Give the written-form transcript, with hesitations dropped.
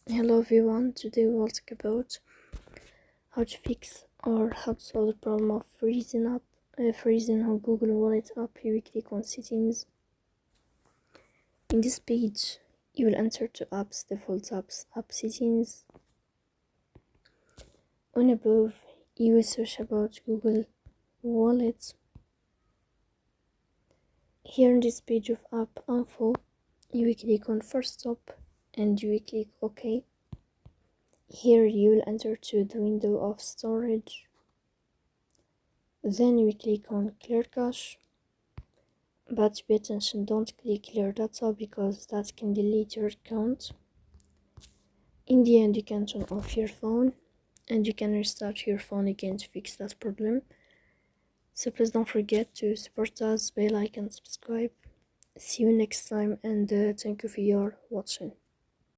Hello everyone, today we will talk about how to fix or how to solve the problem of freezing on Google Wallet app. You will click on settings. In this page, you will enter to apps, default apps, app settings. On above, you will search about Google Wallet. Here in this page of app info, you will click on first stop and you will click OK. Here you will enter to the window of storage. Then you click on clear cache, but pay attention, don't click clear data because that can delete your account. In the end, you can turn off your phone and you can restart your phone again to fix that problem. So please don't forget to support us by like and subscribe. See you next time, and thank you for your watching.